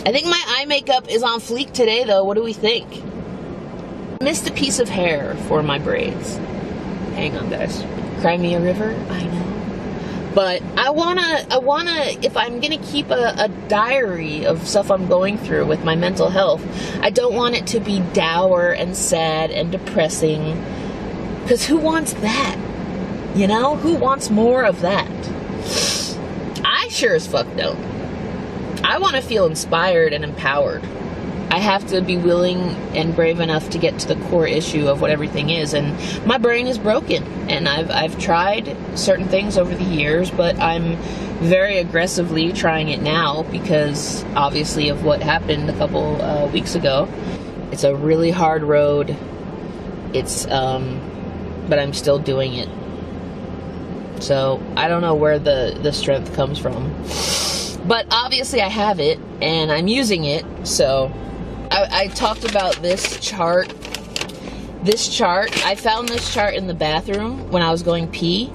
I think my eye makeup is on fleek today, though. What do we think? Missed a piece of hair for my braids. Hang on, guys. Cry me a river? I know. But I wanna, if I'm gonna keep a diary of stuff I'm going through with my mental health, I don't want it to be dour and sad and depressing. Because who wants that? You know? Who wants more of that? I sure as fuck don't. I want to feel inspired and empowered. I have to be willing and brave enough to get to the core issue of what everything is, and my brain is broken, and I've tried certain things over the years, but I'm very aggressively trying it now because obviously of what happened a couple weeks ago. It's a really hard road. It's but I'm still doing it. So I don't know where the strength comes from. But obviously I have it, and I'm using it, so I talked about this chart. This chart, I found this chart in the bathroom when I was going pee.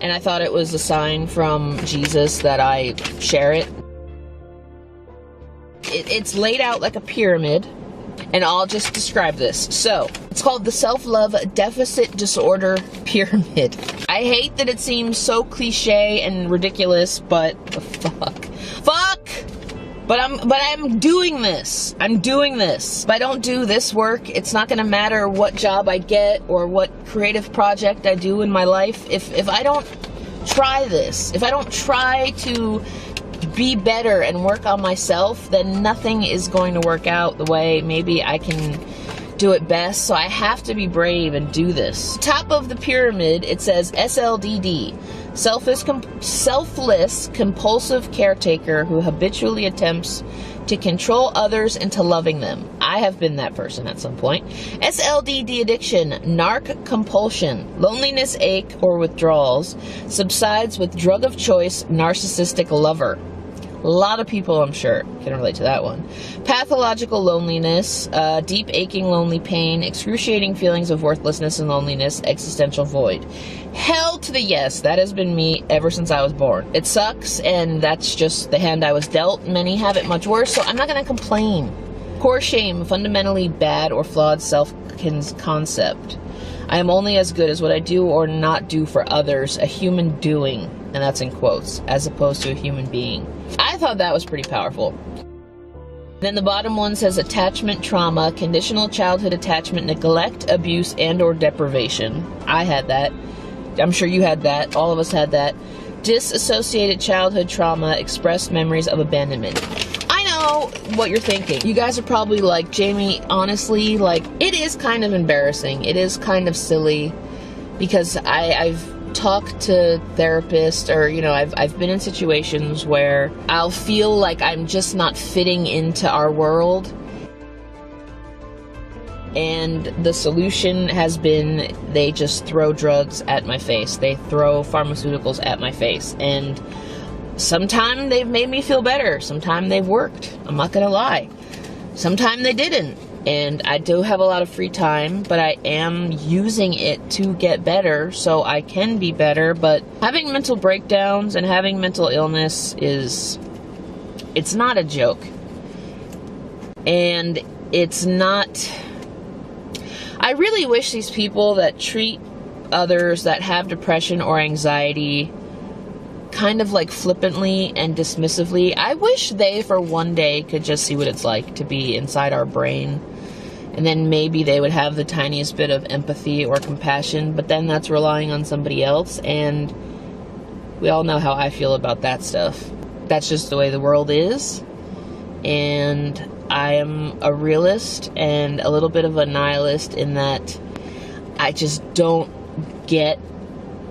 And I thought it was a sign from Jesus that I share it. It's laid out like a pyramid. And I'll just describe this. So, it's called the Self-Love Deficit Disorder Pyramid. I hate that it seems so cliche and ridiculous, but fuck! But I'm doing this. I'm doing this. If I don't do this work, it's not gonna matter what job I get or what creative project I do in my life. If I don't try this, if I don't try to be better and work on myself, then nothing is going to work out the way maybe I can do it best. So I have to be brave and do this. Top of the pyramid, it says SLDD, selfless compulsive caretaker who habitually attempts to control others into loving them. I have been that person at some point. SLDD addiction, narc compulsion, loneliness, ache, or withdrawals, subsides with drug of choice, narcissistic lover. A lot of people, I'm sure, can relate to that one. Pathological loneliness, deep aching lonely pain, excruciating feelings of worthlessness and loneliness, existential void. Hell to the yes, that has been me ever since I was born. It sucks, and that's just the hand I was dealt. Many have it much worse, so I'm not gonna complain. Core shame, fundamentally bad or flawed self-concept. I am only as good as what I do or not do for others, a human doing, and that's in quotes, as opposed to a human being. I thought that was pretty powerful. Then the bottom one says attachment trauma, conditional childhood attachment, neglect, abuse, and or deprivation. I had that. I'm sure you had that. All of us had that. Disassociated childhood trauma, expressed memories of abandonment. I know what you're thinking. You guys are probably like, Jamie, honestly, like, it is kind of embarrassing. It is kind of silly because I've talked to therapists, or I've been in situations where I'll feel like I'm just not fitting into our world, and the solution has been they just throw drugs at my face. They throw pharmaceuticals at my face, and sometimes they've made me feel better, sometimes they've worked, I'm not gonna lie, sometimes they didn't. And I do have a lot of free time, but I am using it to get better so I can be better. But having mental breakdowns and having mental illness it's not a joke. And it's not, I really wish these people that treat others that have depression or anxiety kind of like flippantly and dismissively, I wish they for one day could just see what it's like to be inside our brain. And then maybe they would have the tiniest bit of empathy or compassion, but then that's relying on somebody else, and we all know how I feel about that stuff. That's just the way the world is, and I am a realist and a little bit of a nihilist in that I just don't get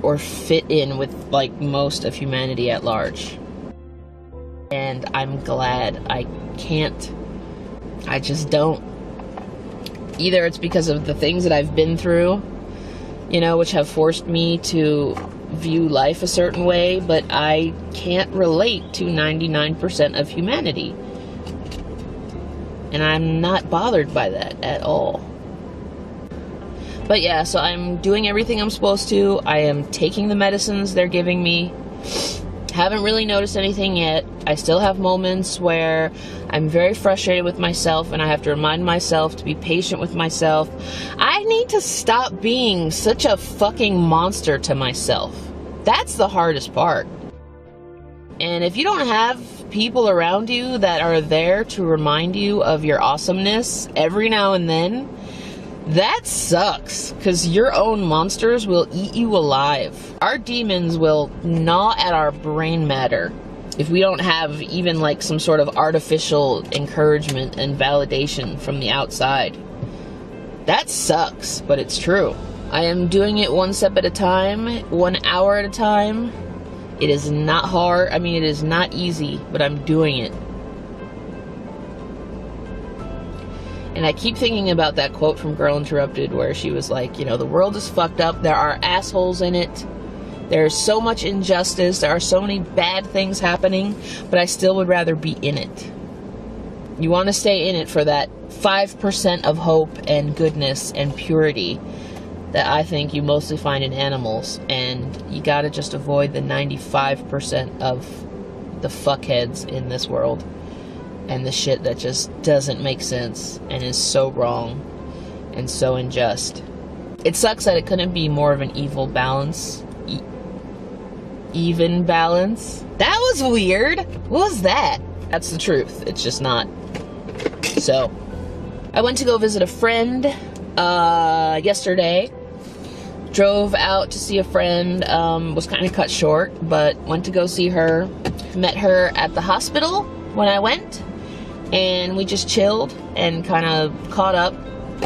or fit in with like most of humanity at large. And I'm glad I can't. I just don't. Either it's because of the things that I've been through, which have forced me to view life a certain way, but I can't relate to 99% of humanity. And I'm not bothered by that at all. But yeah, so I'm doing everything I'm supposed to. I am taking the medicines they're giving me. Haven't really noticed anything yet. I still have moments where I'm very frustrated with myself and I have to remind myself to be patient with myself. I need to stop being such a fucking monster to myself. That's the hardest part. And if you don't have people around you that are there to remind you of your awesomeness every now and then, that sucks, because your own monsters will eat you alive. Our demons will gnaw at our brain matter if we don't have even like some sort of artificial encouragement and validation from the outside. That sucks, but it's true. I am doing it one step at a time, 1 hour at a time. It is not hard. I mean, it is not easy, but I'm doing it. And I keep thinking about that quote from Girl Interrupted where she was like, you know, the world is fucked up. There are assholes in it. There's so much injustice. There are so many bad things happening, but I still would rather be in it. You want to stay in it for that 5% of hope and goodness and purity that I think you mostly find in animals. And you gotta just avoid the 95% of the fuckheads in this world. And the shit that just doesn't make sense and is so wrong and so unjust. It sucks that it couldn't be more of an evil balance. Even balance. That was weird. What was that? That's the truth. It's just not. So, I went to go visit a friend yesterday. Drove out to see a friend. Was kind of cut short, but went to go see her. Met her at the hospital when I went. And we just chilled and kind of caught up,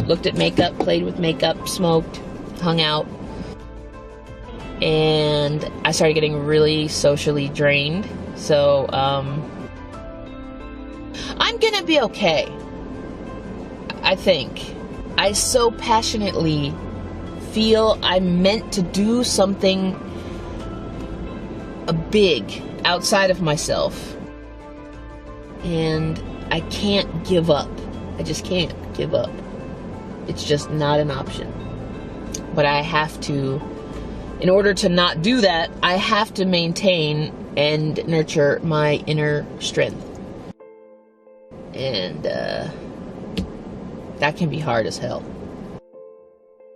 looked at makeup, played with makeup, smoked, hung out. And I started getting really socially drained. So, I'm gonna be okay. I think. I so passionately feel I'm meant to do something big outside of myself. And I can't give up. I just can't give up. It's just not an option. But I have to, in order to not do that, I have to maintain and nurture my inner strength. And that can be hard as hell.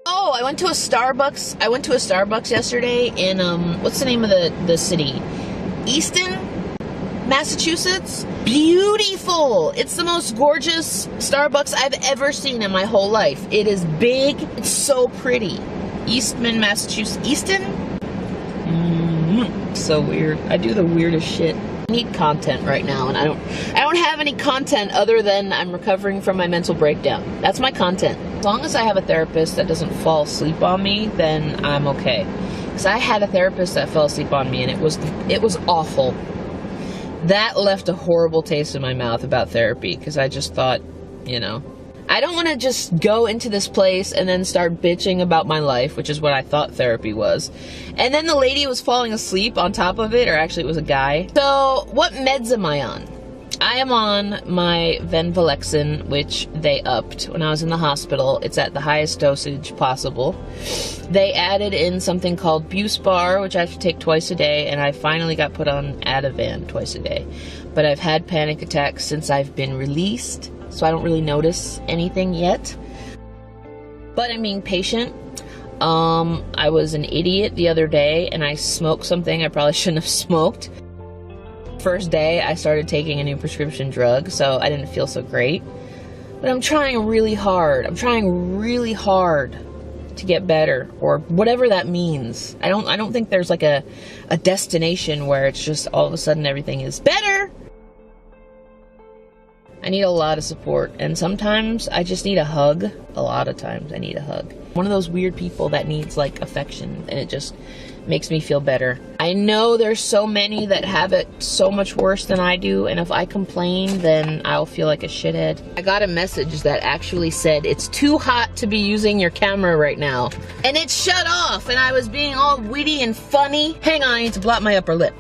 Oh, I went to a Starbucks. I went to a Starbucks yesterday in, what's the name of the city? Easton, Massachusetts. Beautiful. It's the most gorgeous Starbucks I've ever seen in my whole life. It is big. It's so pretty. Eastman, Massachusetts. Easton? So weird. I do the weirdest shit. I need content right now, and I don't have any content other than I'm recovering from my mental breakdown. That's my content. As long as I have a therapist that doesn't fall asleep on me, then I'm okay. Because I had a therapist that fell asleep on me, and it was awful. That left a horrible taste in my mouth about therapy, because I just thought, you know, I don't want to just go into this place and then start bitching about my life, which is what I thought therapy was. And then the lady was falling asleep on top of it, or actually it was a guy. So, what meds am I on? I am on my Venlafaxine, which they upped when I was in the hospital. It's at the highest dosage possible. They added in something called Buspar, which I have to take twice a day, and I finally got put on Ativan twice a day. But I've had panic attacks since I've been released, so I don't really notice anything yet. But I'm being patient. I was an idiot the other day, and I smoked something I probably shouldn't have smoked. First day, I started taking a new prescription drug, so I didn't feel so great. But I'm trying really hard. I'm trying really hard to get better, or whatever that means. I don't think there's like a destination where it's just all of a sudden everything is better. I need a lot of support, and sometimes I just need a hug. A lot of times I need a hug. One of those weird people that needs like affection, and it just makes me feel better. I know there's so many that have it so much worse than I do, and if I complain, then I'll feel like a shithead. I got a message that actually said, it's too hot to be using your camera right now. And it shut off, and I was being all witty and funny. Hang on, I need to blot my upper lip.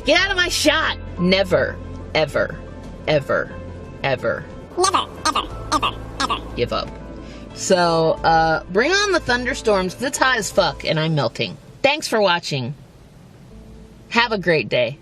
Get out of my shot. Never, ever, ever, ever. Never, ever, ever, ever. Give up. So, bring on the thunderstorms. It's hot as fuck and I'm melting. Thanks for watching. Have a great day.